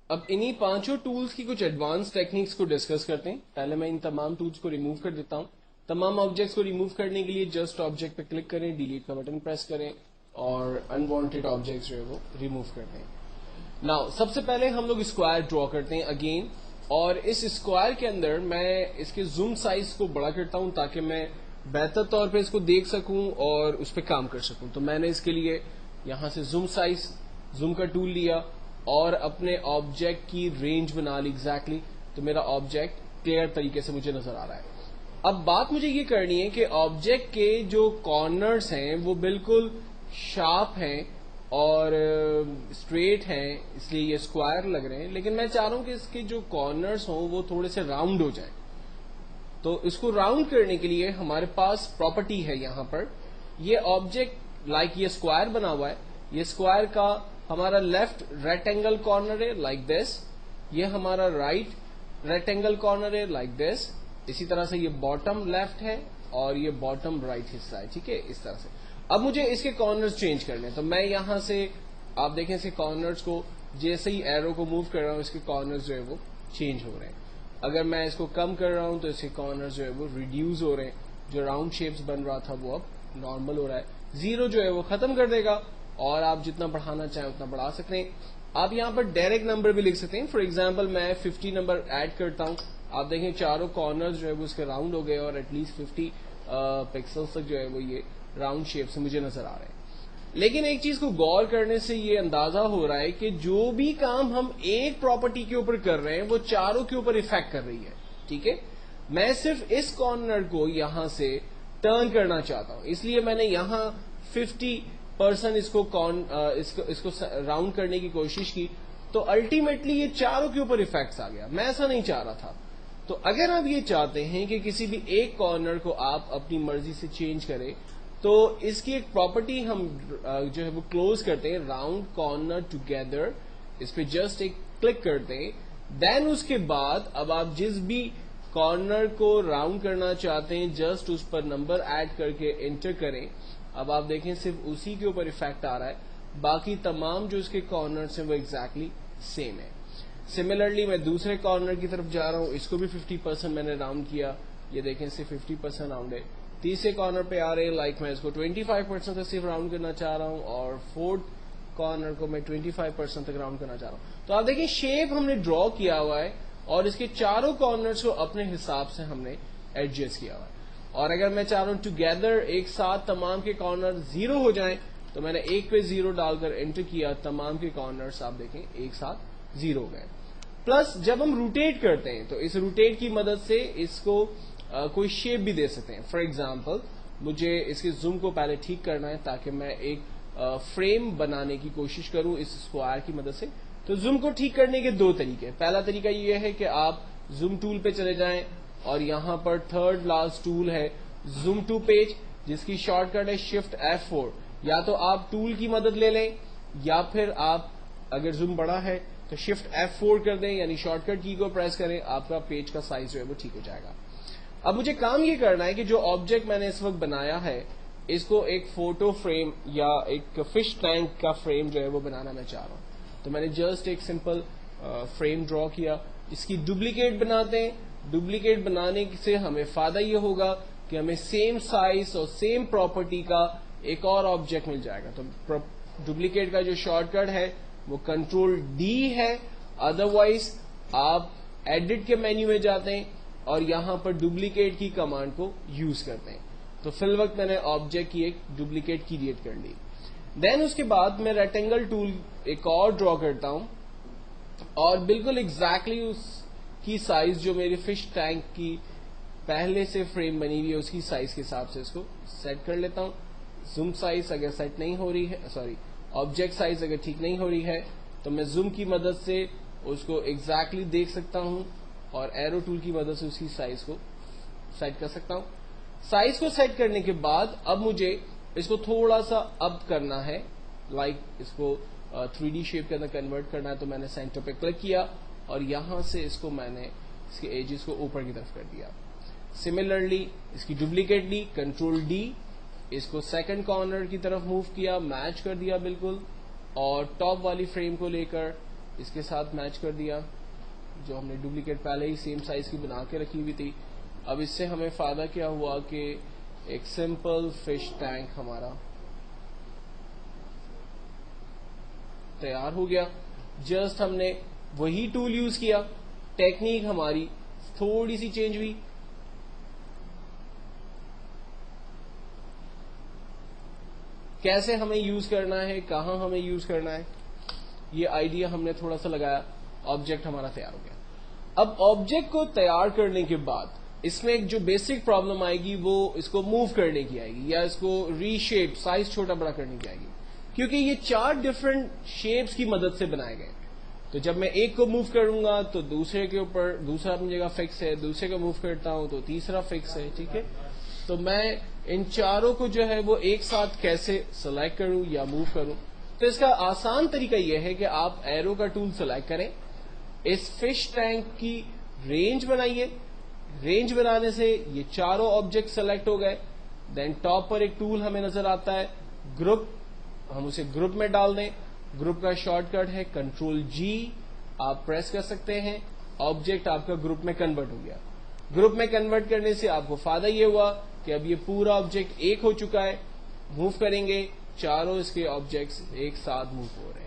اب انہی پانچوں ٹولز کی کچھ ایڈوانس ٹیکنیکس کو ڈسکس کرتے ہیں. پہلے میں ان تمام ٹولز کو ریموو کر دیتا ہوں. تمام آبجیکٹس کو ریموو کرنے کے لیے جسٹ آبجیکٹ پہ کلک کریں, ڈیلیٹ کا بٹن پریس کریں اور انوانٹیڈ آبجیکٹس جو ہے وہ ریموو کر دیں. ناؤ سب سے پہلے ہم لوگ اسکوائر ڈرا کرتے ہیں اگین, اور اس اسکوائر کے اندر میں اس کے زوم سائز کو بڑا کرتا ہوں تاکہ میں بہتر طور پہ اس کو دیکھ سکوں اور اس پہ کام کر سکوں. تو میں نے اس کے لیے یہاں سے زوم کا ٹول لیا اور اپنے آبجیکٹ کی رینج بنا لی ایگزیکٹلی. تو میرا آبجیکٹ کلیئر طریقے سے مجھے نظر آ رہا ہے. اب بات مجھے یہ کرنی ہے کہ آبجیکٹ کے جو کارنرز ہیں وہ بالکل شارپ ہیں اور اسٹریٹ ہیں, اس لیے یہ اسکوائر لگ رہے ہیں, لیکن میں چاہ رہا ہوں کہ اس کے جو کارنرز ہوں وہ تھوڑے سے راؤنڈ ہو جائیں. تو اس کو راؤنڈ کرنے کے لیے ہمارے پاس پراپرٹی ہے یہاں پر. یہ آبجیکٹ لائک یہ اسکوائر بنا ہوا ہے, یہ اسکوائر کا ہمارا لیفٹ ریکٹینگل کارنر ہے لائک دس, یہ ہمارا رائٹ ریکٹینگل کارنر ہے لائک دس, اسی طرح سے یہ باٹم لیفٹ ہے اور یہ باٹم رائٹ حصہ ہے. ٹھیک ہے, اس طرح سے. اب مجھے اس کے کارنرز چینج کرنے ہیں, تو میں یہاں سے آپ دیکھیں اس کے کارنرز کو جیسے ہی ایرو کو موو کر رہا ہوں اس کے کارنرز جو ہے وہ چینج ہو رہے ہیں. اگر میں اس کو کم کر رہا ہوں تو اس کے کارنرز جو ہے وہ ریڈیوز ہو رہے ہیں, جو راؤنڈ شیپس بن رہا تھا وہ اب نارمل ہو رہا ہے. زیرو جو ہے وہ ختم کر دے گا اور آپ جتنا بڑھانا چاہیں اتنا بڑھا سکتے ہیں. آپ یہاں پر ڈائریکٹ نمبر بھی لکھ سکتے ہیں. فار ایگزامپل میں 50 نمبر ایڈ کرتا ہوں, آپ دیکھیں چاروں کارنرز جو ہے وہ اس کے راؤنڈ ہو گئے اور ایٹ لیسٹ 50 پکسلز تک جو ہے وہ یہ راؤنڈ شیپ سے مجھے نظر آ رہے ہیں. لیکن ایک چیز کو غور کرنے سے یہ اندازہ ہو رہا ہے کہ جو بھی کام ہم ایک پراپرٹی کے اوپر کر رہے ہیں وہ چاروں کے اوپر افیکٹ کر رہی ہے. ٹھیک ہے, میں صرف اس کارنر کو یہاں سے ٹرن کرنا چاہتا ہوں, اس لیے میں نے یہاں 50% اس کو راؤنڈ کرنے کی کوشش کی, تو الٹیمیٹلی یہ چاروں کے اوپر افیکٹس آ گیا. میں ایسا نہیں چاہ رہا تھا. تو اگر آپ یہ چاہتے ہیں کہ کسی بھی ایک کارنر کو آپ اپنی مرضی سے چینج کریں, تو اس کی ایک پراپرٹی ہم جو ہے وہ کلوز کرتے ہیں, راؤنڈ کارنر ٹوگیدر, اس پہ جسٹ ایک کلک کرتے ہیں. دین اس کے بعد اب آپ جس بھی کارنر کو راؤنڈ کرنا چاہتے ہیں جسٹ اس پر نمبر ایڈ کر کے انٹر کریں. اب آپ دیکھیں صرف اسی کے اوپر افیکٹ آ رہا ہے, باقی تمام جو اس کے کارنرز ہیں وہ ایگزیکٹلی سیم ہے. سملرلی میں دوسرے کارنر کی طرف جا رہا ہوں, اس کو بھی 50% میں نے راؤنڈ کیا, یہ دیکھیں صرف 50% راؤنڈ ہے. تیسرے کارنر پہ آ رہے ہیں, لائک میں اس کو 25% تک صرف راؤنڈ کرنا چاہ رہا ہوں, اور فورتھ کارنر کو میں 25% تک راؤنڈ کرنا چاہ رہا ہوں. تو آپ دیکھیں شیپ ہم نے ڈرا کیا ہوا ہے اور اس کے چاروں کارنرز کو اپنے حساب سے ہم نے ایڈجسٹ کیا ہوا ہے. اور اگر میں چاہ رہا ہوں ٹوگیدر ایک ساتھ تمام کے کارنر زیرو ہو جائیں, تو میں نے ایک پہ زیرو ڈال کر انٹر کیا, تمام کے کارنرز آپ دیکھیں ایک ساتھ زیرو ہو گئے. پلس جب ہم روٹیٹ کرتے ہیں تو اس روٹیٹ کی مدد سے اس کو کوئی شیپ بھی دے سکتے ہیں. فار ایگزامپل مجھے اس کے زوم کو پہلے ٹھیک کرنا ہے تاکہ میں ایک فریم بنانے کی کوشش کروں اس اسکوائر کی مدد سے. تو زوم کو ٹھیک کرنے کے دو طریقے. پہلا طریقہ یہ ہے کہ آپ زوم ٹول پہ چلے جائیں اور یہاں پر تھرڈ لاسٹ ٹول ہے زوم ٹو پیج, جس کی شارٹ کٹ ہے شفٹ F4. یا تو آپ ٹول کی مدد لے لیں یا پھر آپ اگر زوم بڑا ہے تو شفٹ F4 کر دیں, یعنی شارٹ کٹ کی کو پریس کریں, آپ کا پیج کا سائز جو ہے وہ ٹھیک ہو جائے گا. اب مجھے کام یہ کرنا ہے کہ جو آبجیکٹ میں نے اس وقت بنایا ہے اس کو ایک فوٹو فریم یا ایک فش ٹینک کا فریم جو ہے وہ بنانا میں چاہ رہا ہوں. تو میں نے جسٹ ایک سمپل فریم ڈرا کیا. اس کی ڈپلیکیٹ بناتے ہیں. ڈپلیکیٹ بنانے سے ہمیں فائدہ یہ ہوگا کہ ہمیں سیم سائز اور سیم پراپرٹی کا ایک اور آبجیکٹ مل جائے گا. تو ڈپلیکیٹ کا جو شارٹ کٹ ہے وہ کنٹرول ڈی ہے, ادروائز آپ ایڈٹ کے مینیو میں جاتے ہیں اور یہاں پر ڈپلیکیٹ کی کمانڈ کو یوز کرتے ہیں. تو فی الوقت میں نے آبجیکٹ کی ایک ڈپلیکیٹ کریٹ کر لی. دین اس کے بعد میں ریکٹینگل ٹول ایک اور ڈرا کرتا ہوں اور بالکل ایگزیکٹلی اس کی سائز جو میری فش ٹینک کی پہلے سے فریم بنی ہوئی ہے اس کی سائز کے حساب سے اس کو سیٹ کر لیتا ہوں. زوم سائز اگر سیٹ نہیں ہو رہی ہے, آبجیکٹ سائز اگر ٹھیک نہیں ہو رہی ہے تو میں زوم کی مدد سے اس کو ایگزیکٹلی دیکھ سکتا ہوں اور ایرو ٹول کی مدد سے اس کی سائز کو سیٹ کر سکتا ہوں. سائز کو سیٹ کرنے کے بعد اب مجھے اس کو تھوڑا سا اب کرنا ہے, لائک اس کو 3D شیپ کے اندر کنورٹ کرنا ہے. تو میں نے سینٹر پہ کلک کیا اور یہاں سے اس کو میں نے اس کے ایجز کو اوپر کی طرف کر دیا. سملرلی اس کی ڈپلیکیٹ لی, کنٹرول ڈی, اس کو سیکنڈ کارنر کی طرف موو کیا, میچ کر دیا بالکل, اور ٹاپ والی فریم کو لے کر اس کے ساتھ میچ کر دیا جو ہم نے ڈپلیکیٹ پہلے ہی سیم سائز کی بنا کے رکھی ہوئی تھی. اب اس سے ہمیں فائدہ کیا ہوا کہ ایک سمپل فش ٹینک ہمارا تیار ہو گیا. جسٹ ہم نے وہی ٹول یوز کیا, ٹیکنیک ہماری تھوڑی سی چینج ہوئی. کیسے ہمیں یوز کرنا ہے, کہاں ہمیں یوز کرنا ہے, یہ آئیڈیا ہم نے تھوڑا سا لگایا, آبجیکٹ ہمارا تیار ہو گیا. اب آبجیکٹ کو تیار کرنے کے بعد اس میں ایک جو بیسک پرابلم آئے گی وہ اس کو موو کرنے کی آئے گی, یا اس کو ری شیپ سائز چھوٹا بڑا کرنے کی آئے گی, کیونکہ یہ 4 ڈفرنٹ شیپس کی مدد سے بنائے گئے. تو جب میں ایک کو موو کروں گا تو دوسرے کے اوپر دوسرا اپنی جگہ فکس ہے, دوسرے کو موو کرتا ہوں تو تیسرا فکس ہے. ٹھیک ہے, تو میں ان چاروں کو جو ہے وہ ایک ساتھ کیسے سلیکٹ کروں یا موو کروں. تو اس کا آسان طریقہ یہ ہے کہ آپ ایرو کا ٹول سلیکٹ کریں, اس فش ٹینک کی رینج بنائیے, رینج بنانے سے یہ چاروں آبجیکٹ سلیکٹ ہو گئے. دین ٹاپ پر ایک ٹول ہمیں نظر آتا ہے گروپ, ہم اسے گروپ میں ڈال دیں. گروپ کا شارٹ کٹ ہے Ctrl+G, آپ پریس کر سکتے ہیں, آبجیکٹ آپ کا گروپ میں کنورٹ ہو گیا. گروپ میں کنورٹ کرنے سے آپ کو فائدہ یہ ہوا کہ اب یہ پورا آبجیکٹ ایک ہو چکا ہے. موو کریں گے, چاروں اس کے آبجیکٹس ایک ساتھ موو ہو رہے ہیں.